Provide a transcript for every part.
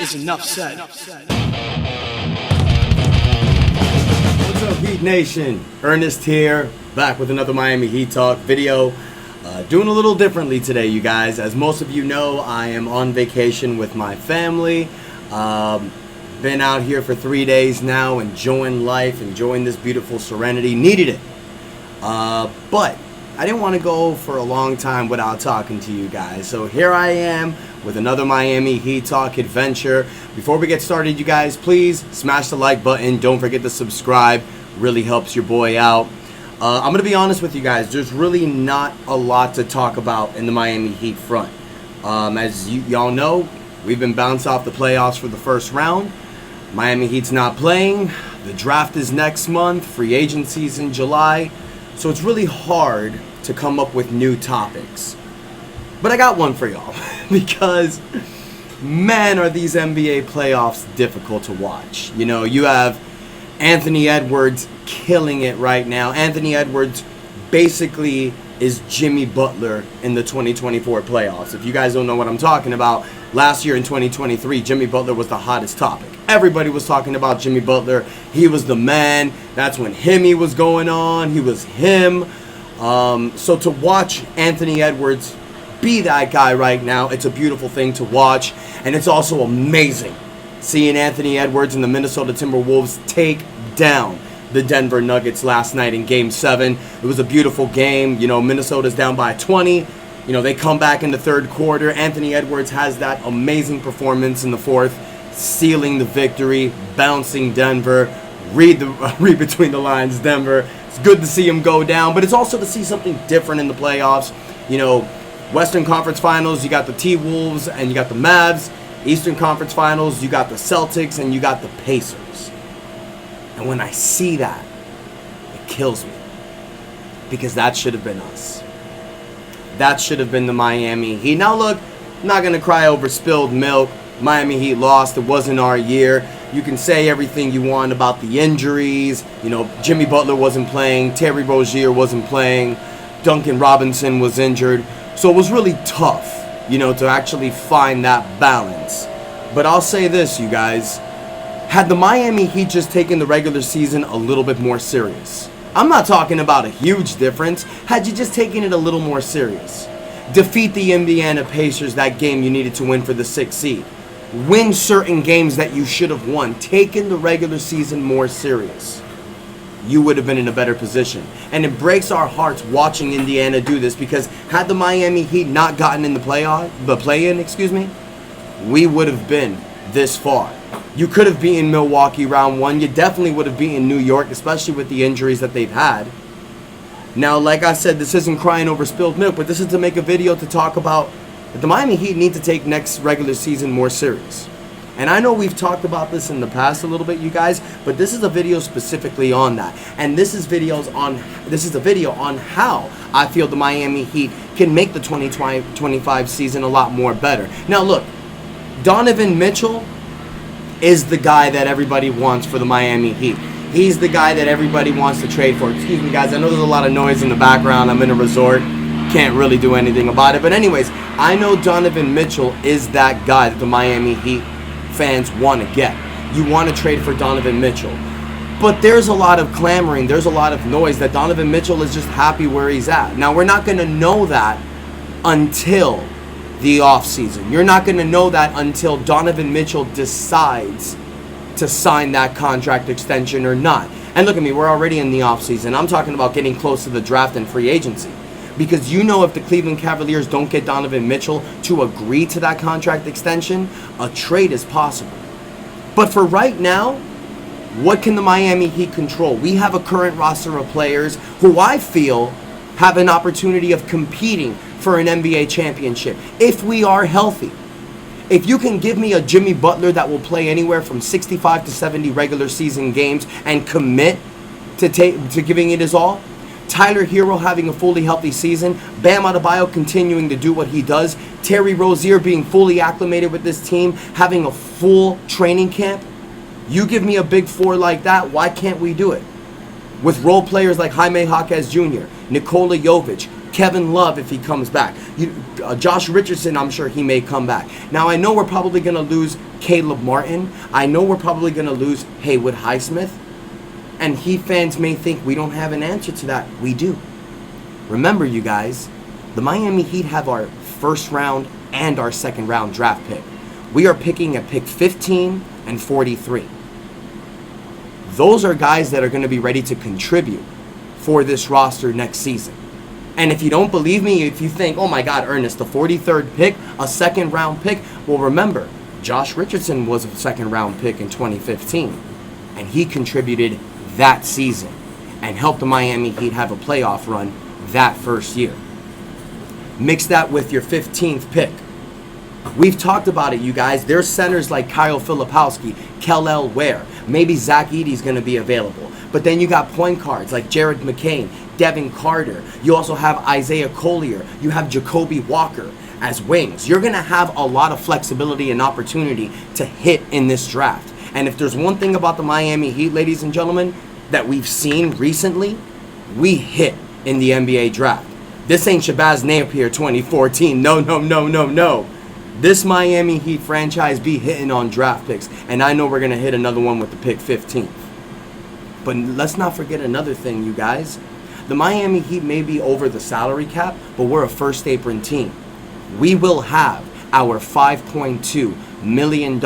is enough said. What's up, Heat Nation? Ernest here, back with another Miami Heat Talk video. Doing a little differently today, you guys. As most of you know, I am on vacation with my family. Been out here for 3 days now, enjoying life, enjoying this beautiful serenity. Needed it. But I didn't want to go for a long time without talking to you guys. So here I am with another Miami Heat Talk adventure. Before we get started, you guys, please smash the like button. Don't forget to subscribe. Really helps your boy out. I'm going to be honest with you guys. There's really not a lot to talk about in the Miami Heat front. As y'all know, we've been bounced off the playoffs for the first round. Miami Heat's not playing. The draft is next month. Free agency's in July. So it's really hard to come up with new topics. But I got one for y'all. Because, man, are these NBA playoffs difficult to watch. You know, you have Anthony Edwards killing it right now. Anthony Edwards basically is Jimmy Butler in the 2024 playoffs. If you guys don't know what I'm talking about, last year in 2023, Jimmy Butler was the hottest topic. Everybody was talking about Jimmy Butler. He was the man. That's when Himmy was going on. He was him. So to watch Anthony Edwards be that guy right now, it's a beautiful thing to watch. And it's also amazing seeing Anthony Edwards and the Minnesota Timberwolves take down the Denver Nuggets last night in Game 7. It was a beautiful game. You know, Minnesota's down by 20. You know, they come back in the third quarter. Anthony Edwards has that amazing performance in the fourth, sealing the victory, bouncing Denver. Read between the lines, Denver. It's good to see him go down, but it's also to see something different in the playoffs. You know, Western Conference Finals, you got the T-Wolves and you got the Mavs. Eastern Conference Finals, you got the Celtics and you got the Pacers. And when I see that, it kills me. Because that should have been us. That should have been the Miami Heat. Now look, I'm not going to cry over spilled milk. Miami Heat lost. It wasn't our year. You can say everything you want about the injuries. You know, Jimmy Butler wasn't playing. Terry Rozier wasn't playing. Duncan Robinson was injured. So it was really tough, you know, to actually find that balance. But I'll say this, you guys. Had the Miami Heat just taken the regular season a little bit more serious. I'm not talking about a huge difference. Had you just taken it a little more serious. Defeat the Indiana Pacers, that game you needed to win for the 6th seed. Win certain games that you should have won. Taken the regular season more serious. You would have been in a better position. And it breaks our hearts watching Indiana do this, because had the Miami Heat not gotten in the play-in, we would have been this far. You could have beaten Milwaukee round 1. You definitely would have beaten New York, especially with the injuries that they've had. Now, like I said, this isn't crying over spilled milk, but this is to make a video to talk about that the Miami Heat need to take next regular season more serious. And I know we've talked about this in the past a little bit, you guys, but this is a video specifically on that. And this is a video on how I feel the Miami Heat can make the 2025 season a lot more better. Now look, Donovan Mitchell is the guy that everybody wants for the Miami Heat. He's the guy that everybody wants to trade for. Excuse me, guys, I know there's a lot of noise in the background. I'm in a resort. Can't really do anything about it. But anyways, I know Donovan Mitchell is that guy that the Miami Heat fans want to get. You want to trade for Donovan Mitchell. But there's a lot of clamoring. There's a lot of noise that Donovan Mitchell is just happy where he's at. Now, we're not going to know that until the offseason. You're not going to know that until Donovan Mitchell decides to sign that contract extension or not. And look at me, we're already in the offseason. I'm talking about getting close to the draft and free agency. Because you know, if the Cleveland Cavaliers don't get Donovan Mitchell to agree to that contract extension, a trade is possible. But for right now, what can the Miami Heat control? We have a current roster of players who I feel have an opportunity of competing for an NBA championship if we are healthy. If you can give me a Jimmy Butler that will play anywhere from 65 to 70 regular season games and commit to giving it his all, Tyler Hero having a fully healthy season, Bam Adebayo continuing to do what he does, Terry Rozier being fully acclimated with this team, having a full training camp, you give me a big four like that, why can't we do it? With role players like Jaime Jaquez Jr., Nikola Jovic, Kevin Love if he comes back. Josh Richardson, I'm sure he may come back. Now, I know we're probably going to lose Caleb Martin. I know we're probably going to lose Haywood Highsmith. And Heat fans may think we don't have an answer to that. We do. Remember, you guys, the Miami Heat have our first round and our second round draft pick. We are picking at pick 15 and 43. Those are guys that are going to be ready to contribute for this roster next season. And if you don't believe me, if you think, oh my God, Ernest, the 43rd pick, a second round pick, well, remember, Josh Richardson was a second round pick in 2015, and he contributed that season and helped the Miami Heat have a playoff run that first year. Mix that with your 15th pick. We've talked about it, you guys. There's centers like Kyle Filipowski, Kel-El Ware. Maybe Zach Edey's going to be available. But then you got point guards like Jared McCain, Devin Carter. You also have Isaiah Collier. You have Jacoby Walker as wings. You're going to have a lot of flexibility and opportunity to hit in this draft. And if there's one thing about the Miami Heat, ladies and gentlemen, that we've seen recently, we hit in the NBA draft. This ain't Shabazz Napier 2014. No. This Miami Heat franchise be hitting on draft picks. And I know we're going to hit another one with the pick 15. But let's not forget another thing, you guys. The Miami Heat may be over the salary cap, but we're a first apron team. We will have our $5.2 million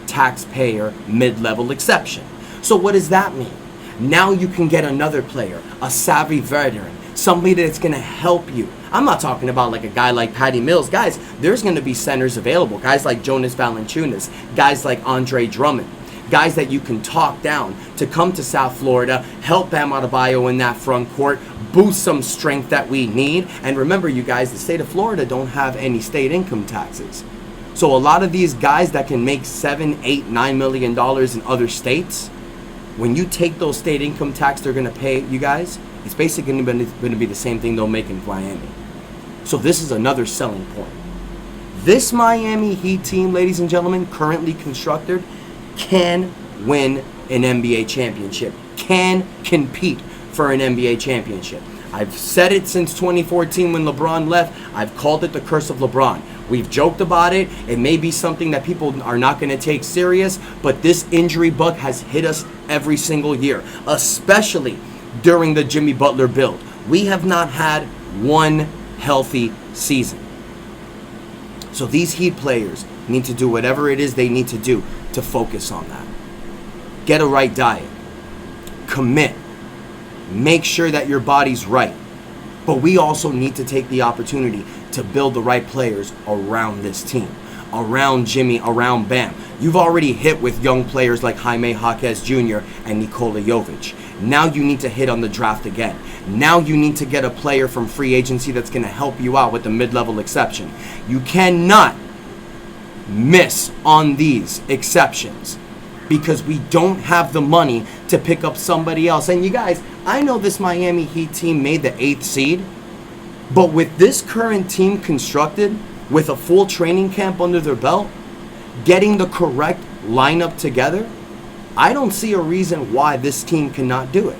taxpayer mid-level exception. So what does that mean? Now you can get another player, a savvy veteran, somebody that's going to help you. I'm not talking about like a guy like Patty Mills. Guys, there's going to be centers available. Guys like Jonas Valanciunas, guys like Andre Drummond, guys that you can talk down to come to South Florida, help Bam Adebayo in that front court, boost some strength that we need. And remember, you guys, the state of Florida don't have any state income taxes. So a lot of these guys that can make $7, $8, $9 million in other states, when you take those state income tax they're going to pay you guys, it's basically going to be the same thing they'll make in Miami. So this is another selling point. This Miami Heat team, ladies and gentlemen, currently constructed, can win an NBA championship, can compete for an NBA championship. I've said it since 2014 when LeBron left. I've called it the curse of LeBron. We've joked about it. It may be something that people are not going to take serious, but this injury bug has hit us every single year, especially during the Jimmy Butler build. We have not had one healthy season. So these Heat players need to do whatever it is they need to do to focus on that. Get a right diet. Commit. Make sure that your body's right. But we also need to take the opportunity to build the right players around this team, around Jimmy, around Bam. You've already hit with young players like Jaime Jaquez Jr. and Nikola Jovic. Now you need to hit on the draft again. Now you need to get a player from free agency that's going to help you out with the mid-level exception. You cannot miss on these exceptions because we don't have the money to pick up somebody else. And you guys, I know this Miami Heat team made the 8th seed, but with this current team constructed, with a full training camp under their belt, getting the correct lineup together, I don't see a reason why this team cannot do it.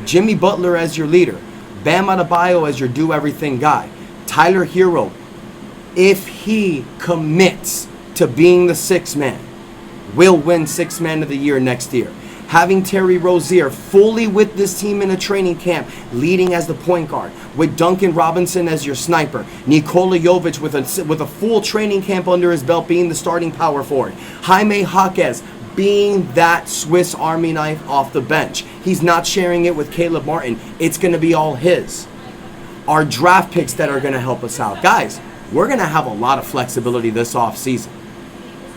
Jimmy Butler as your leader, Bam Adebayo as your do-everything guy, Tyler Hero, if he commits to being the sixth man, will win Sixth Man of the Year next year. Having Terry Rozier fully with this team in a training camp, leading as the point guard, with Duncan Robinson as your sniper, Nikola Jovic with a full training camp under his belt being the starting power forward, Jaime Jaquez being that Swiss Army knife off the bench. He's not sharing it with Caleb Martin. It's going to be all his. Our draft picks that are going to help us out. Guys, we're going to have a lot of flexibility this offseason.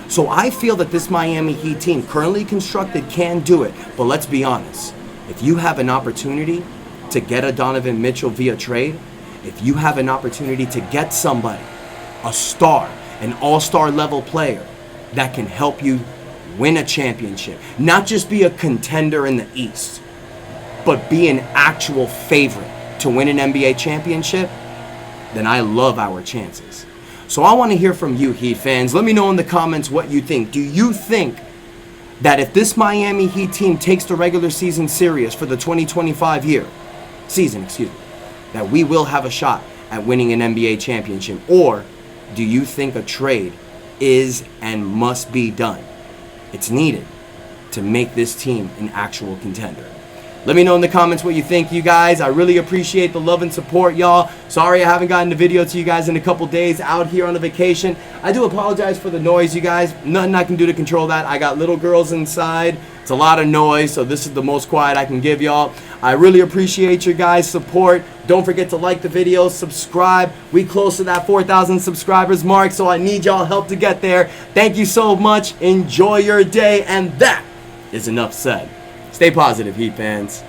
So I feel that this Miami Heat team, currently constructed, can do it. But let's be honest. If you have an opportunity to get a Donovan Mitchell via trade, if you have an opportunity to get somebody, a star, an all-star level player that can help you win a championship, not just be a contender in the East, but be an actual favorite to win an NBA championship, then I love our chances. So I want to hear from you, Heat fans. Let me know in the comments what you think. Do you think that if this Miami Heat team takes the regular season serious for the 2025 season, that we will have a shot at winning an NBA championship? Or do you think a trade is and must be done. It's needed to make this team an actual contender. Let me know in the comments what you think, you guys. I really appreciate the love and support, y'all. Sorry I haven't gotten a video to you guys in a couple days out here on a vacation. I do apologize for the noise, you guys. Nothing I can do to control that. I got little girls inside. It's a lot of noise, so this is the most quiet I can give y'all. I really appreciate your guys' support. Don't forget to like the video, subscribe. We close to that 4,000 subscribers mark, so I need y'all help to get there. Thank you so much. Enjoy your day, and that is enough said. Stay positive, Heat fans.